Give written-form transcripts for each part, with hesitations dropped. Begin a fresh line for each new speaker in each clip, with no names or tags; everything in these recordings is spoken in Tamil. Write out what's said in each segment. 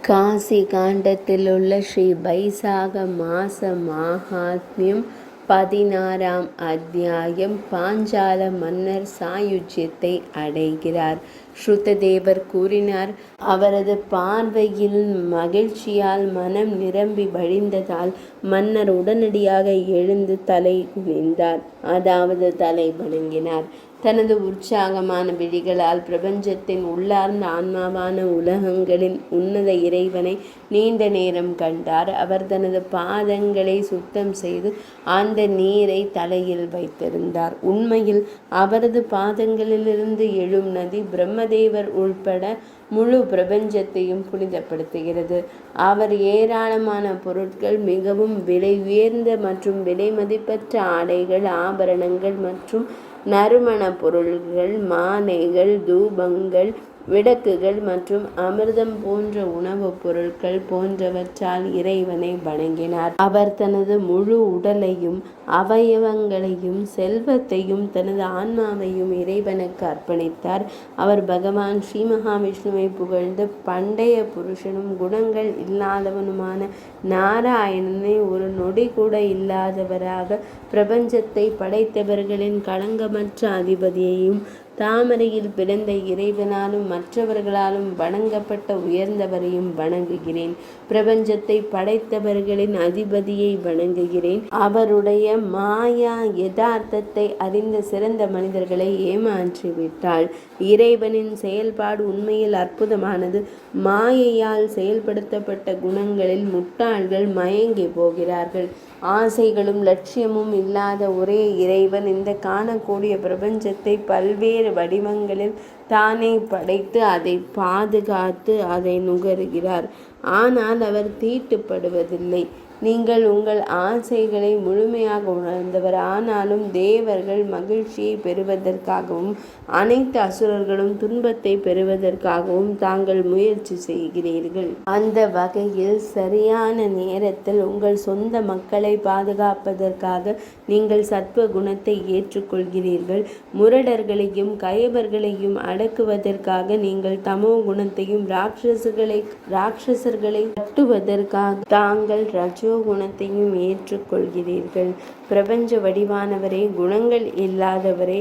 காசி காண்டத்திலுள்ள ஸ்ரீ வைசாக மாச மாஹாத்மியம் 16ஆம் அத்தியாயம். பாஞ்சால மன்னர் சாயுஜ்யத்தை அடைகிறார். ஸ்ருததேவர் கூறினார், அவரது பார்வையில் மகிழ்ச்சியால் மனம் நிரம்பி வழிந்ததால் மன்னர் உடனடியாக எழுந்து தலை குனிந்தார், அதாவது தலை வணங்கினார். தனது உற்சாகமான விழிகளால் பிரபஞ்சத்தின் உள்ளார்ந்த ஆன்மாவான உலகங்களின் உன்னத இறைவனை நீண்ட நேரம் கண்டார். அவர் தனது பாதங்களை சுத்தம் செய்து அந்த நீரை தலையில் வைத்திருந்தார். உண்மையில் அவரது பாதங்களிலிருந்து எழும் நதி பிரம்மதேவர் உள்பட முழு பிரபஞ்சத்தையும் புனிதப்படுத்துகிறது. அவர் ஏராளமான பொருட்கள், மிகவும் விலை உயர்ந்த மற்றும் விலை மதிப்பற்ற ஆடைகள், ஆபரணங்கள் மற்றும் நறுமண பொருள்கள், மாலைகள், தூபங்கள், விளக்குகள் மற்றும் அமிர்தம் போன்ற உணவுப் பொருட்கள் போன்றவற்றால் இறைவனை வணங்கினார். அவர் தனது முழு உடலையும் அவயவங்களையும் செல்வத்தையும் தனது ஆன்மாவையும் இறைவனுக்கு அர்ப்பணித்தார். அவர் பகவான் ஸ்ரீ மகாவிஷ்ணுவை புகழ்ந்து பண்டைய புருஷனும் குணங்கள் இல்லாதவனுமான நாராயணனை ஒரு நொடி கூட இல்லாதவராக, பிரபஞ்சத்தை படைத்தவர்களின் களங்கமற்ற அதிபதியையும் தாமரையில் பிறந்த இறைவனாலும் மற்றவர்களாலும் வணங்கப்பட்ட உயர்ந்தவரையும் வணங்குகிறேன். பிரபஞ்சத்தை படைத்தவர்களின் அதிபதியை வணங்குகிறேன். அவருடைய மாயா யதார்த்தத்தை அறிந்த சிறந்த மனிதர்களை ஏமாற்றிவிட்டாள். இறைவனின் செயல்பாடு உண்மையில் அற்புதமானது. மாயையால் செயல்படுத்தப்பட்ட குணங்களில் முட்டாள்கள் மயங்கி போகிறார்கள். ஆசைகளும் லட்சியமும் இல்லாத ஒரே இறைவன் இந்த காணக்கூடிய பிரபஞ்சத்தை பல்வேறு வடிவங்களில் தானே படைத்து அதை பாதுகாத்து அதை நுகருகிறார். ஆனால் அவர் தீட்டுப்படுவதில்லை. நீங்கள் உங்கள் ஆசைகளை முழுமையாக உணர்ந்தவர். ஆனாலும் தேவர்கள் மகிழ்ச்சியை பெறுவதற்காகவும் அனைத்து அசுரர்களும் துன்பத்தை பெறுவதற்காகவும் தாங்கள் முயற்சி செய்கிறீர்கள். அந்த வகையில் சரியான நேரத்தில் உங்கள் சொந்த மக்களை பாதுகாப்பதற்காக நீங்கள் சத்வ குணத்தை ஏற்றுக்கொள்கிறீர்கள். முரடர்களையும் கயவர்களையும் அடக்குவதற்காக நீங்கள் தமோ குணத்தையும் ராட்சசர்களை கட்டுவதற்காக தாங்கள் ரஜோ குணத்தையும் ஏற்றுக்கொள்கிறீர்கள். பிரபஞ்ச வடிவானவரே, குணங்கள் இல்லாதவரே,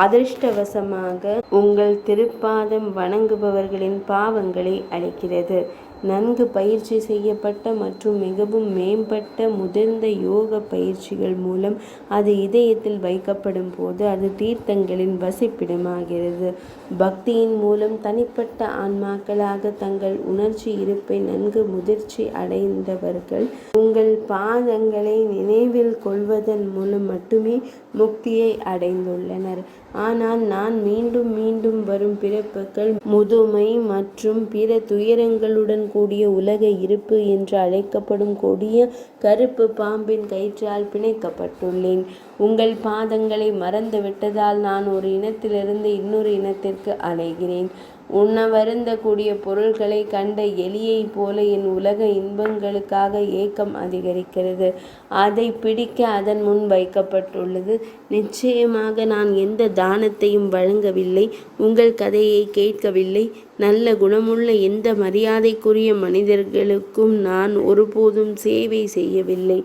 அதிர்ஷ்டவசமாக உங்கள் திருப்பாதம் வணங்குபவர்களின் பாவங்களை அளிக்கிறது. நன்கு பயிற்சி செய்யப்பட்ட மற்றும் மிகவும் மேம்பட்ட முதிர்ந்த யோக பயிற்சிகள் மூலம் அது இதயத்தில் வைக்கப்படும் போது அது தீர்த்தங்களின் வசிப்பிடமாகிறது. பக்தியின் மூலம் தனிப்பட்ட ஆன்மாக்களாக தங்கள் உணர்ச்சி இருப்பை நன்கு முதிர்ச்சி அடைந்தவர்கள் உங்கள் பாதங்களை நினைவில் கொள்வதன் மூலம் மட்டுமே முக்தியை அடைந்துள்ளனர். ஆனால் நான் மீண்டும் மீண்டும் வரும் பிறப்புகள், முதுமை மற்றும் பிற துயரங்களுடன் கூடிய உலக இருப்பு என்று அழைக்கப்படும் கொடிய கருப்பு பாம்பின் கயிற்றால் பிணைக்கப்பட்டுள்ளேன். உங்கள் பாதங்களை மறந்துவிட்டதால் நான் ஒரு இனத்திலிருந்து இன்னொரு இனத்திற்கு அலைகிறேன். உண்ணவருந்தக்கூடிய பொருள்களை கண்ட எலியைப் போல என் உலக இன்பங்களுக்காக ஏக்கம் அதிகரிக்கிறது. அதை பிடிக்க அதன் முன் வைக்கப்பட்டுள்ளது. நிச்சயமாக நான் எந்த தானத்தையும் வழங்கவில்லை, உங்கள் கதையை கேட்கவில்லை. நல்ல குணமுள்ள எந்த மரியாதைக்குரிய மனிதர்களுக்கும் நான் ஒருபோதும் சேவை செய்யவில்லை.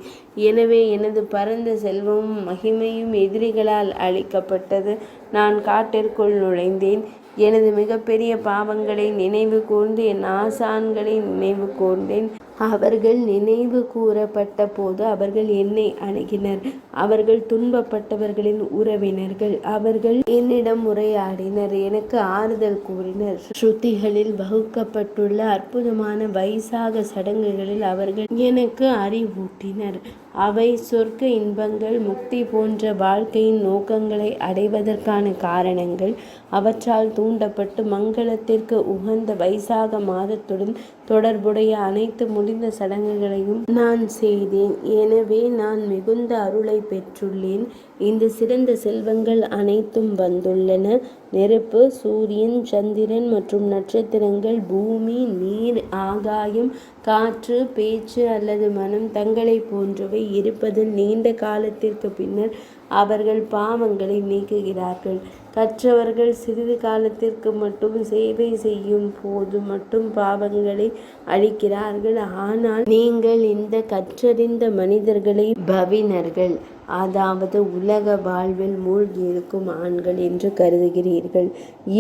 எனவே எனது பரந்த செல்வமும் மகிமையும் எதிரிகளால் அழிக்கப்பட்டது. நான் காட்டிற்குள் நுழைந்தேன். எனது மிகப்பெரிய பாவங்களை நினைவு கூர்ந்து என் ஆசான்களை நினைவு கூர்ந்தேன். அவர்கள் நினைவு கூறப்பட்ட போது அவர்கள் என்னை அணுகினர். அவர்கள் துன்பப்பட்டவர்களின் உறவினர்கள். அவர்கள் என்னிடம் உரையாடினர், எனக்கு ஆறுதல் கூறினர். ஸ்ருதிகளில் வகுக்கப்பட்டுள்ள அற்புதமான வைசாக சடங்குகளில் அவர்கள் எனக்கு அறிவூட்டினர். அவை சொர்க்க இன்பங்கள், முக்தி போன்ற வாழ்க்கையின் நோக்கங்களை அடைவதற்கான காரணங்கள். அவற்றால் தூண்டப்பட்டு மங்களத்திற்கு உகந்த வைசாக மாதத்துடன் தொடர்புடைய அனைத்து முடிந்த சடங்குகளையும் நான் செய்தேன். எனவே நான் மிகுந்த அருளை பெற்றுள்ளேன். இந்த சிறந்த செல்வங்கள் அனைத்தும் வந்துள்ளன. நெருப்பு, சூரியன், சந்திரன் மற்றும் நட்சத்திரங்கள், பூமி, நீர், ஆகாயம், காற்று, பேச்சு அல்லது மனம் தங்களை போன்றவை இருப்பதில் நீண்ட காலத்திற்கு பின்னர் அவர்கள் பாவங்களை நீக்குகிறார்கள். கற்றவர்கள் சிறிது காலத்திற்கு மட்டும் சேவை செய்யும் போது மட்டும் பாவங்களை அழிக்கிறார்கள். ஆனால் நீங்கள் இந்த கற்றறிந்த மனிதர்களை பவினர்கள், அதாவது உலக வாழ்வில் மூழ்கியிருக்கும் ஆண்கள் என்று கருதுகிறீர்கள்.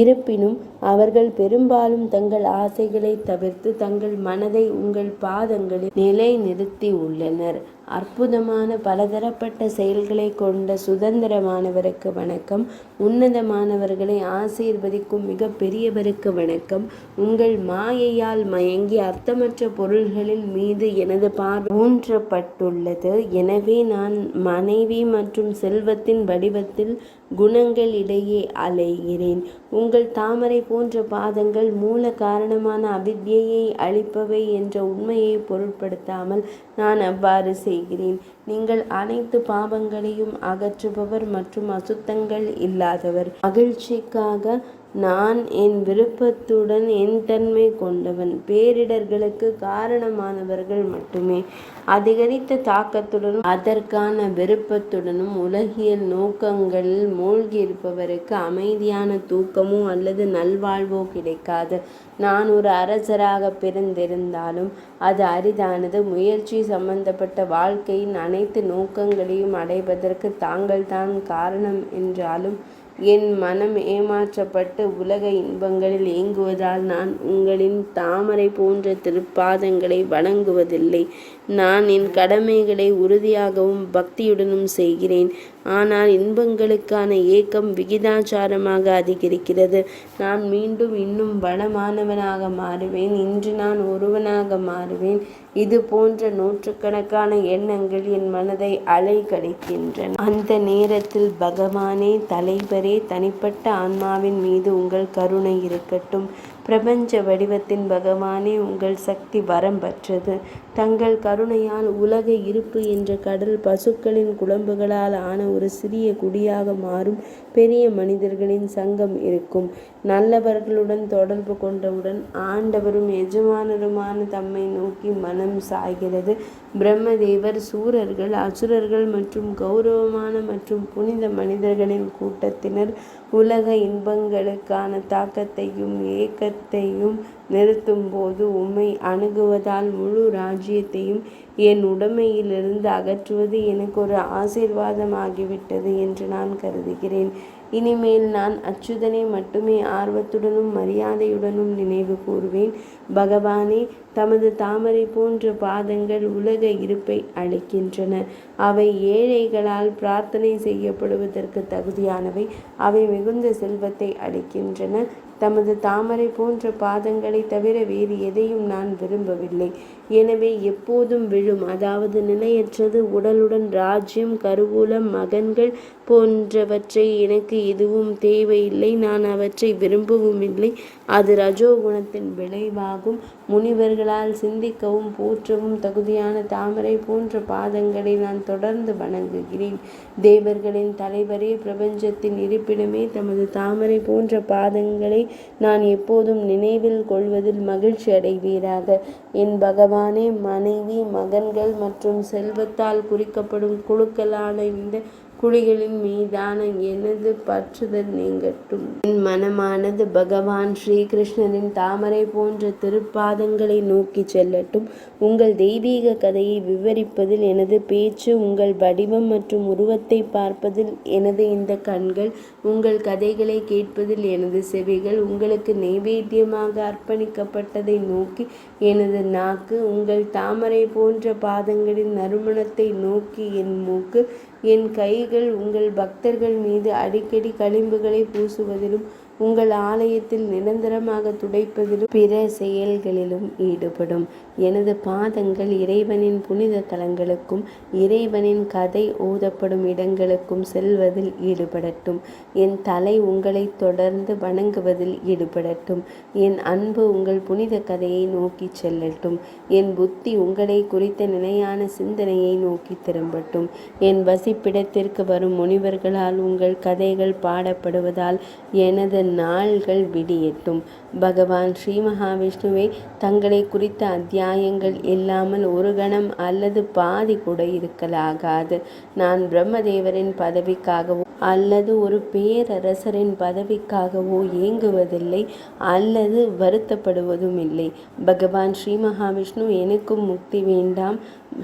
இருப்பினும் அவர்கள் பெரும்பாலும் தங்கள் ஆசைகளை தவிர்த்து தங்கள் மனதை உங்கள் பாதங்களில் நிலைநிறுத்தி உள்ளனர். அற்புதமான பலதரப்பட்ட செயல்களை கொண்ட சுதந்திரமானவருக்கு வணக்கம். உன்னதமானவர்களை ஆசீர்வதிக்கும் மிக பெரியவருக்கு வணக்கம். உங்கள் மாயையால் மயங்கி அர்த்தமற்ற பொருள்களில் மீது எனது பார்வை ஊன்றப்பட்டுள்ளது. எனவே நான் மனைவி மற்றும் செல்வத்தின் வடிவத்தில் குணங்கள் இடையே அலைகிறேன். உங்கள் தாமரை போன்ற பாதங்கள் மூல காரணமான அவித்யையை அழிப்பவை என்ற உண்மையை பொருட்படுத்தாமல் நான் அவ்வாறு செய்கிறேன். நீங்கள் அனைத்து பாவங்களையும் அகற்றுபவர் மற்றும் அசுத்தங்கள் இல்லாதவர். மகிழ்ச்சிக்காக நான் என் விருப்பத்துடன் என் தன்மை கொண்டவன். பேரிடர்களுக்கு காரணமானவர்கள் மட்டுமே அதிகரித்த தாக்கத்துடனும் அதற்கான விருப்பத்துடனும் உலகியல் நோக்கங்களில் மூழ்கியிருப்பவருக்கு அமைதியான தூக்கமோ அல்லது நல்வாழ்வோ கிடைக்காது. நான் ஒரு அரசராக பிறந்திருந்தாலும் அது அரிதானது. முயற்சி சம்பந்தப்பட்ட வாழ்க்கையின் அனைத்து நோக்கங்களையும் அடைவதற்கு தாங்கள்தான் காரணம் என்றாலும் என் மனம் ஏமாற்றப்பட்டு உலக இன்பங்களில் ஏங்குவதால் நான் உங்களின் தாமரை போன்ற திருப்பாதங்களை வணங்குவதில்லை. நான் என் கடமைகளை உறுதியாகவும் பக்தியுடனும் செய்கிறேன். ஆனால் இன்பங்களுக்கான ஏக்கம் விகிதாச்சாரமாக அதிகரிக்கிறது. நான் மீண்டும் இன்னும் பலமானவனாக மாறுவேன். இன்று நான் ஒருவனாக மாறுவேன். இது போன்ற நூற்றுக்கணக்கான எண்ணங்கள் என் மனதை அலைக்கழிக்கின்றன. அந்த நேரத்தில் பகவானே, தலைவரே, தனிப்பட்ட ஆன்மாவின் மீது உங்கள் கருணை இருக்கட்டும். பிரபஞ்ச வடிவத்தின் பகவானே, உங்கள் சக்தி வரம்பற்றது. தங்கள் கருணையால் உலக இருப்பு என்ற கடல் பசுக்களின் குழம்புகளால் ஆன ஒரு சிறிய குடியாக மாறும் பெரிய மனிதர்களின் சங்கம் இருக்கும். நல்லவர்களுடன் தொடர்பு கொண்டவுடன் ஆண்டவரும் எஜமானருமான தம்மை நோக்கி மனம் சாய்கிறது. பிரம்மதேவர், சூரர்கள், அசுரர்கள் மற்றும் கௌரவமான மற்றும் புனித மனிதர்களின் கூட்டத்தினர் உலக இன்பங்களுக்கான தாக்கத்தையும் ஏக்கத்தையும் நிறுத்தும்போது உம்மை அணுகுவதால் முழு ராஜ்யத்தையும் என் உடைமையிலிருந்து அகற்றுவது எனக்கு ஒரு ஆசீர்வாதமாகிவிட்டது என்று நான் கருதுகிறேன். இனிமேல் நான் அச்சுதனை மட்டுமே ஆர்வத்துடனும் மரியாதையுடனும் நினைவு கூறுவேன். பகவானே, தமது தாமரை போன்ற பாதங்கள் உலக இருப்பை அளிக்கின்றன. அவை ஏழைகளால் பிரார்த்தனை செய்யப்படுவதற்கு தகுதியானவை. அவை மிகுந்த செல்வத்தை அளிக்கின்றன. தமது தாமரை போன்ற பாதங்களை தவிர வேறு எதையும் நான் விரும்பவில்லை. எனவே எப்போதும் விழும், அதாவது நிலையற்றது, உடலுடன் ராஜ்யம், கருவூலம், மகன்கள் போன்றவற்றை எனக்கு எதுவும் தேவையில்லை. நான் அவற்றை விரும்பவும் இல்லை. அது ரஜோகுணத்தின் விளைவாகும். முனிவர்களால் சிந்திக்கவும் போற்றவும் தகுதியான தாமரை போன்ற பாதங்களை நான் தொடர்ந்து வணங்குகிறேன். தேவர்களின் தலைவரே, பிரபஞ்சத்தின் இருப்பிடமே, தமது தாமரை போன்ற பாதங்களை நான் எப்போதும் நினைவில் கொள்வதில் மகிழ்ச்சி அடைவீராக. என் பகவானே, மனைவி, மகன்கள் மற்றும் செல்வத்தால் குறிக்கப்படும் குழுக்களான இந்த குழிகளின் மீதான எனது பற்றுதல் நீங்கட்டும். என் மனமானது பகவான் ஸ்ரீகிருஷ்ணரின் தாமரை போன்ற திருப்பாதங்களை நோக்கி செல்லட்டும். உங்கள் தெய்வீக கதையை விவரிப்பதில் எனது பேச்சு, உங்கள் வடிவம் மற்றும் உருவத்தை பார்ப்பதில் எனது இந்த கண்கள், உங்கள் கதைகளை கேட்பதில் எனது செவிகள், உங்களுக்கு நைவேத்தியமாக அர்ப்பணிக்கப்பட்டதை நோக்கி எனது நாக்கு, உங்கள் தாமரை போன்ற பாதங்களின் நறுமணத்தை நோக்கி என் மூக்கு, என் கைகள் உங்கள் பக்தர்கள் மீது அடிக்கடி களிம்புகளை பூசுவதிலும் உங்கள் ஆலயத்தில் நிரந்தரமாக துடைப்பதிலும் பிற செயல்களிலும் ஈடுபடும். எனது பாதங்கள் இறைவனின் புனித தலங்களுக்கும் இறைவனின் கதை ஓதப்படும் இடங்களுக்கும் செல்வதில் ஈடுபடட்டும். என் தலை உங்களை தொடர்ந்து வணங்குவதில் ஈடுபடட்டும். என் அன்பு உங்கள் புனித கதையை நோக்கி செல்லட்டும். என் புத்தி உங்களை குறித்த நிலையான சிந்தனையை நோக்கி திரும்பட்டும். என் வசிப்பிடத்திற்கு வரும் முனிவர்களால் உங்கள் கதைகள் பாடப்படுவதால் எனது நாள்கள் விடியட்டும். பகவான் ஸ்ரீ மகாவிஷ்ணுவே, தங்களை குறித்த அத்தியாயங்கள் இல்லாமல் ஒரு கணம் அல்லது பாதி கூட இருக்கலாகாது. நான் பிரம்மதேவரின் பதவிக்காகவும் அல்லது ஒரு பேரரசரின் பதவிக்காகவோ ஏங்குவதில்லை அல்லது வருத்தப்படுவதும் இல்லை. பகவான் ஸ்ரீ மகாவிஷ்ணு எனக்கும் முக்தி வேண்டாம்.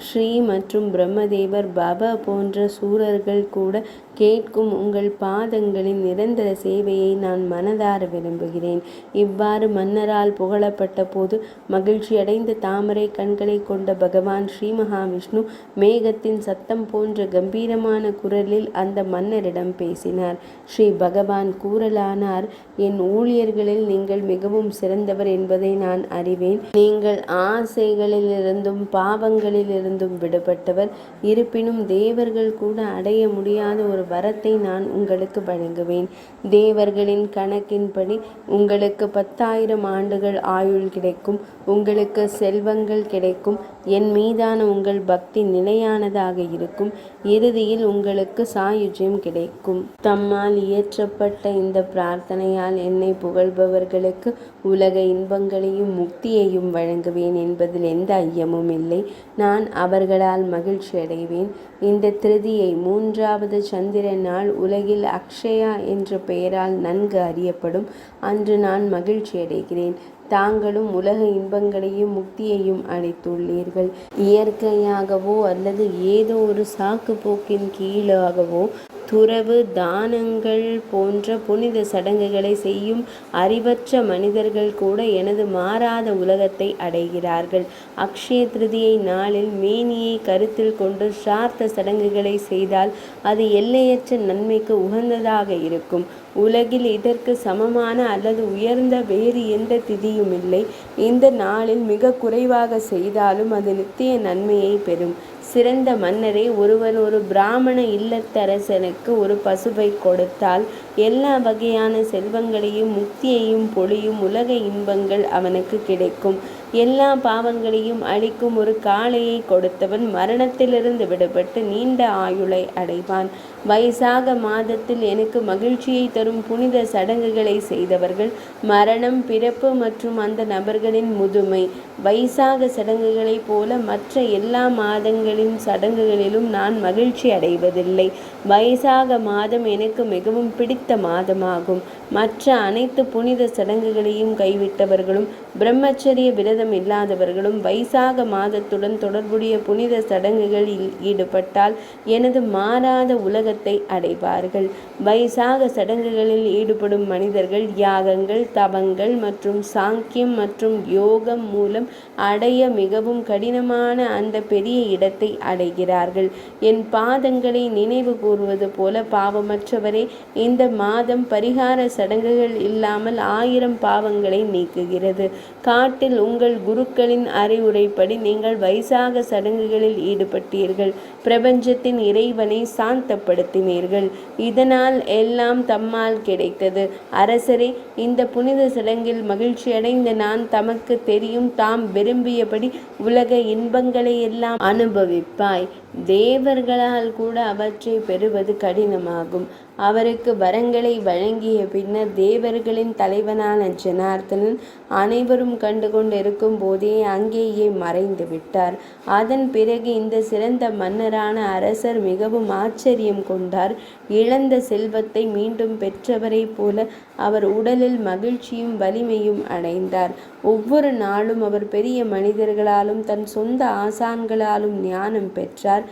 ஸ்ரீ மற்றும் பிரம்மதேவர் பவ போன்ற சூரர்கள் கூட கேட்கும் உங்கள் பாதங்களின் நிரந்தர சேவையை நான் மனதார விரும்புகிறேன். இவ்வாறு மன்னரால் புகழப்பட்ட போது மகிழ்ச்சியடைந்த தாமரை கண்களை கொண்ட பகவான் ஸ்ரீ மகாவிஷ்ணு மேகத்தின் சத்தம் போன்ற கம்பீரமான குரலில் அந்த மன்னரிடம் பேசினார். ஸ்ரீ பகவான் கூறலானார், என் ஊழியர்களில் நீங்கள் மிகவும் சிறந்தவர் என்பதை நான் அறிவேன். நீங்கள் ஆசைகளிலிருந்தும் பாவங்களிலிருந்தும் விடுபட்டவர். இருப்பினும் தேவர்கள் கூட அடைய முடியாத ஒரு வரத்தை நான் உங்களுக்கு வழங்குவேன். தேவர்களின் கணக்கின்படி உங்களுக்கு 10,000 ஆண்டுகள் ஆயுள் கிடைக்கும். உங்களுக்கு செல்வங்கள் கிடைக்கும். என் மீதான உங்கள் பக்தி நிலையானதாக இருக்கும். இறுதியில் உங்களுக்கு சாயுஜ்யம் கிடைக்கும். தம்மால் இயற்றப்பட்ட இந்த பிரார்த்தனையால் என்னை புகழ்பவர்களுக்கு உலக இன்பங்களையும் முக்தியையும் வழங்குவேன் என்பதில் எந்த ஐயமும் இல்லை. நான் அவர்களால் மகிழ்ச்சி அடைவேன். இந்த திருதியை 3வது சந்திர நாள் உலகில் அக்ஷயா என்ற பெயரால் நன்கு அறியப்படும். அன்று நான் மகிழ்ச்சி அடைகிறேன். தாங்களும் உலக இன்பங்களையும் முக்தியையும் அளித்துள்ளீர்கள். இயற்கையாகவோ அல்லது ஏதோ ஒரு சாக்கு போக்கின் கீழாகவோ துறவு தானங்கள் போன்ற புனித சடங்குகளை செய்யும் அறிவற்ற மனிதர்கள் கூட எனது மாறாத உலகத்தை அடைகிறார்கள். அக்ஷய திருதியை நாளில் மேனியை கருத்தில் கொண்டு சார்த்த சடங்குகளை செய்தால் அது எல்லையற்ற நன்மைக்கு உகந்ததாக இருக்கும். உலகில் இதற்கு சமமான அல்லது உயர்ந்த வேறு எந்த திதியும் இல்லை. இந்த நாளில் மிக குறைவாக செய்தாலும் அது நித்திய நன்மையை பெறும். சிறந்த மன்னரே, ஒருவன் ஒரு பிராமண இல்லத்தரசனுக்கு ஒரு பசுவை கொடுத்தால் எல்லா வகையான செல்வங்களையும் முக்தியையும் பொழியும் உலக இன்பங்கள் அவனுக்கு கிடைக்கும். எல்லா பாவங்களையும் அழிக்கும் ஒரு காளையை கொடுத்தவன் மரணத்திலிருந்து விடுபட்டு நீண்ட ஆயுளை அடைவான். வைசாக மாதத்தில் எனக்கு மகிழ்ச்சியை தரும் புனித சடங்குகளை செய்தவர்கள் மரணம், பிறப்பு மற்றும் அந்த நபர்களின் முதுமை வைசாக சடங்குகளைப் போல மற்ற எல்லா மாதங்களின் சடங்குகளிலும் நான் மகிழ்ச்சி அடைவதில்லை. வைசாக மாதம் எனக்கு மிகவும் பிடித்த மாதமாகும். மற்ற அனைத்து புனித சடங்குகளையும் கைவிட்டவர்களும் பிரம்மச்சரிய விரதம் இல்லாதவர்களும் வைசாக மாதத்துடன் தொடர்புடைய புனித சடங்குகளில் ஈடுபட்டால் எனது மாறாத உலகத்தை அடைவார்கள். வைசாக சடங்குகளில் ஈடுபடும் மனிதர்கள் யாகங்கள், தவங்கள் மற்றும் சாங்கியம் மற்றும் யோகம் மூலம் அடைய மிகவும் கடினமான அந்த பெரிய இடத்தை அடைகிறார்கள். என் பாதங்களை நினைவு கூறுவது போல பாவமற்றவரே, இந்த மாதம் பரிகார சடங்குகள் இல்லாமல் 1000 பாவங்களை நீக்குகிறது. காட்டில் உங்கள் குருக்களின் அறிவுரைப்படி நீங்கள் வைசாக சடங்குகளில் ஈடுபட்டீர்கள். பிரபஞ்சத்தின் இறைவனை சாந்தப்படுத்தினீர்கள். இதனால் எல்லாம் தம்மால் கிடைத்தது. அரசரே, இந்த புனித சடங்கில் மகிழ்ச்சியடைந்த நான் தமக்கு தெரியும் தாம் விரும்பியபடி உலக இன்பங்களை எல்லாம் அனுபவிப்பாய். தேவர்களால் கூட அவற்றை பெறுவது கடினமாகும். அவருக்கு வரங்களை வழங்கிய பின்னர் தேவர்களின் தலைவனான ஜனார்த்தனன் அனைவரும் கண்டு கொண்டிருக்கும் போதே அங்கேயே மறைந்து விட்டார். அதன் பிறகு இந்த சிறந்த மன்னரான அரசர் மிகவும் ஆச்சரியம் கொண்டார். இழந்த செல்வத்தை மீண்டும் பெற்றவரை போல அவர் உடலில் மகிழ்ச்சியும் வலிமையும் அடைந்தார். ஒவ்வொரு நாளும் அவர் பெரிய மனிதர்களாலும் தன் சொந்த ஆசான்களாலும் ஞானம் பெற்றார்.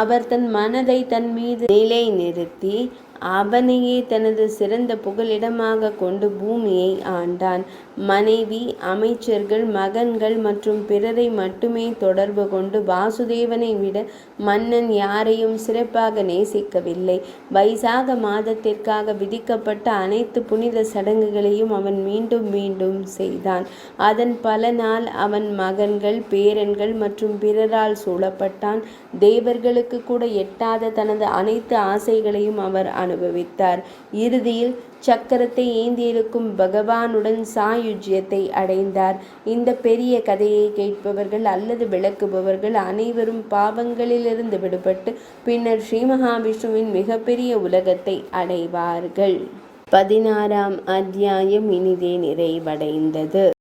அவர் தன் மனதை தன் மீது நிலை நிறுத்தி அவனையே தனது சிறந்த புகலிடமாக கொண்டு பூமியை ஆண்டான். மனைவி, அமைச்சர்கள், மகன்கள் மற்றும் பிறரை மட்டுமே தொடர்பு கொண்டு வாசுதேவனை விட மன்னன் யாரையும் சிறப்பாக நேசிக்கவில்லை. வைசாக மாதத்திற்காக விதிக்கப்பட்ட அனைத்து புனித சடங்குகளையும் அவன் மீண்டும் மீண்டும் செய்தான். அதன் பலனால் அவன் மகன்கள், பேரன்கள் மற்றும் பிறரால் சூழப்பட்டான். தேவர்களுக்கு கூட எட்டாத தனது அனைத்து ஆசைகளையும் அவர் அனுபவித்தார். இறுதியில் சக்கரத்தை ஏந்தியிருக்கும் பகவானுடன் சாயுஜ்யத்தை அடைந்தார். இந்த பெரிய கதையை கேட்பவர்கள் அல்லது விளக்குபவர்கள் அனைவரும் பாவங்களிலிருந்து விடுபட்டு பின்னர் ஸ்ரீ மகாவிஷ்ணுவின் மிகப்பெரிய உலகத்தை அடைவார்கள். 16ஆம் அத்தியாயம் இனிதே நிறைவடைந்தது.